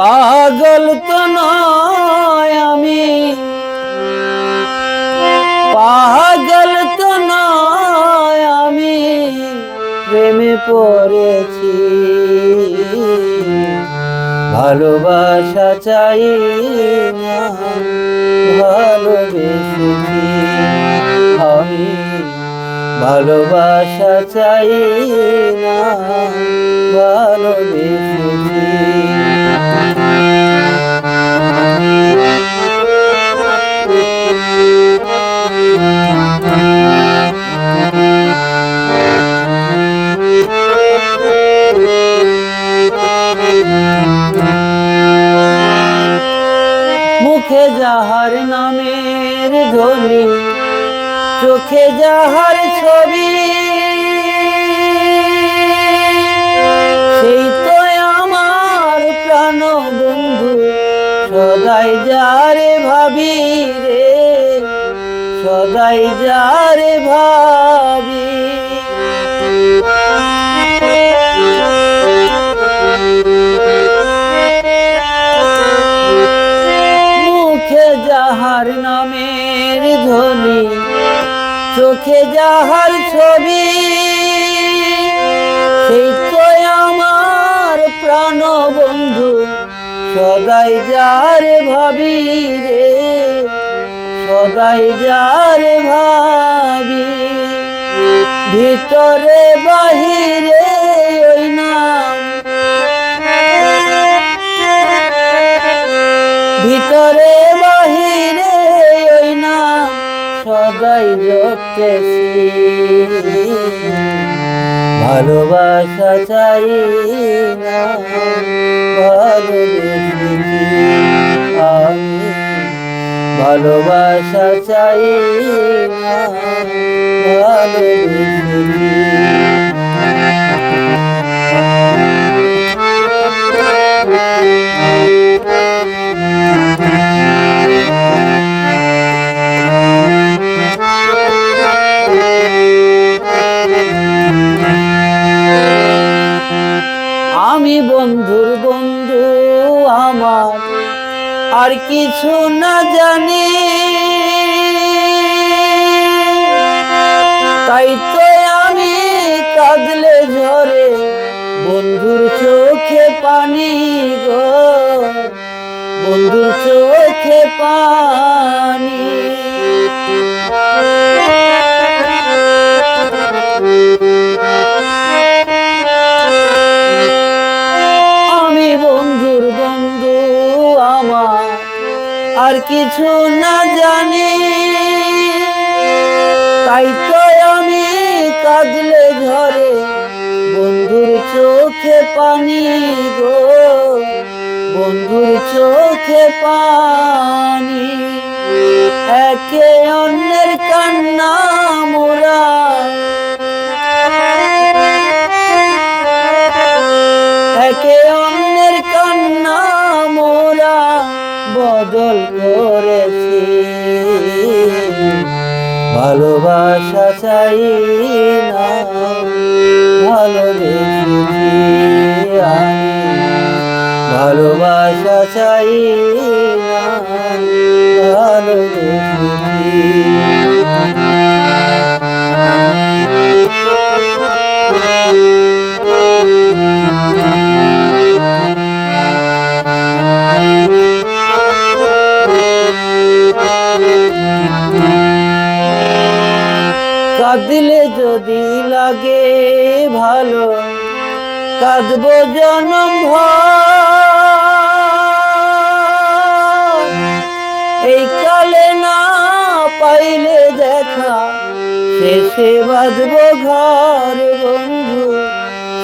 পাগল তো নয় আমি, পাগল তো নয় আমি, প্রেমে পড়েছি। ভালোবাসা চাই না, ভালোবেসেছি আমি। ভালোবাসা চাই না, ভালোবেসেছি। মুখে যাহার নামের ধ্বনি, চোখে যাহার ছবি, সেই তো আমার প্রাণ বন্ধু। সদাই যারে ভাবি রে, সদাই যারে ভাবি। মুখে যাহার নামের ধ্বনি, চোখে যাহার ছবি, সেই তো আমার প্রাণ বন্ধু। সদাই যারে ভাবি রে, সদাই যারে ভাবি। ভিতরে বাহিরে ওই নাম, ভিতরে বাহিরে ওই নাম সদাই জপতেছি। ভালোবাসা চাই না, ভালোবেসেছি আমি। ভালোবাসা চাই না, ভালোবেসেছি। আমি বন্ধুর বন্ধু আমার, আর কিছু না জানি। তাই তো আমি কাঁদলে ঝরে বন্ধুর চোখে পানি গো, বন্ধুর চোখে পানি। আর কিছু না জানি, তাই তো আমি কাঁদলে ঝরে বন্ধুর চোখে পানি গো, বন্ধুর চোখে পানি। একে অন্যের কান্না মোরা, একে অন্যের কান্না মোরা বদল করেছি। ভালোবাসা চাই না, ভালোবেসেছি আমি। ভালোবাসা চাই না, ভালোবেসেছি। কাঁদলে যদি লাগে ভালো, কাঁদবো জনম ভর। এই কালে না পাইলে দেখা, শেষে বাঁধবো ঘর বন্ধু,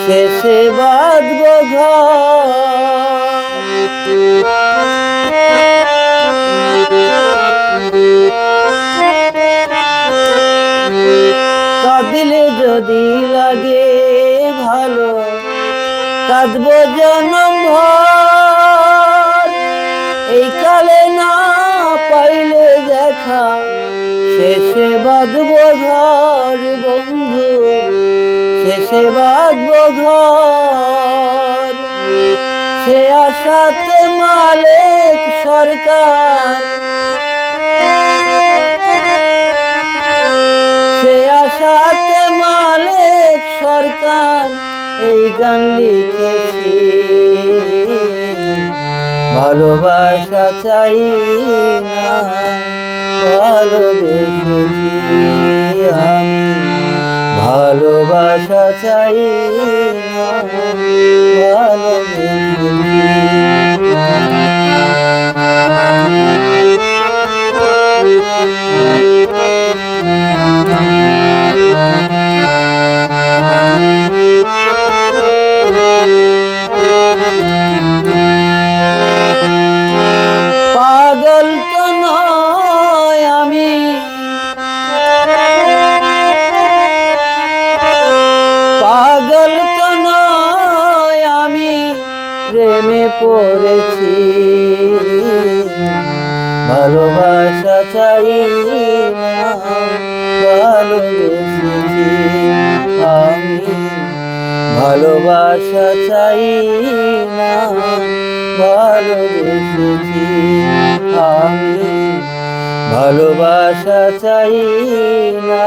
শেষে বাঁধবো ঘর। কাঁদলে যদি লাগে ভালো, কাঁদবো জনম ভর। এই কালে না পাইলে দেখা, শেষে বাঁধবো ঘর বন্ধু, শেষে বাঁধবো ঘর। সে আশাতে মালিক সরকার, সে আশাতে মালিক সরকার এই গান লিখেছি। ভালোবাসা চাই না, ভালোবেসেছি আমি। ভালোবাসা চাই না, ভালোবেসেছি। পাগল তো নয় আমি, পাগল তো নয় আমি, প্রেমে পড়েছি। ভালোবাসা চাই না, ভালোবেসেছি আমি। ভালোবাসা চাই না, ভালোবেসেছি আমি। ভালোবাসা চাই না।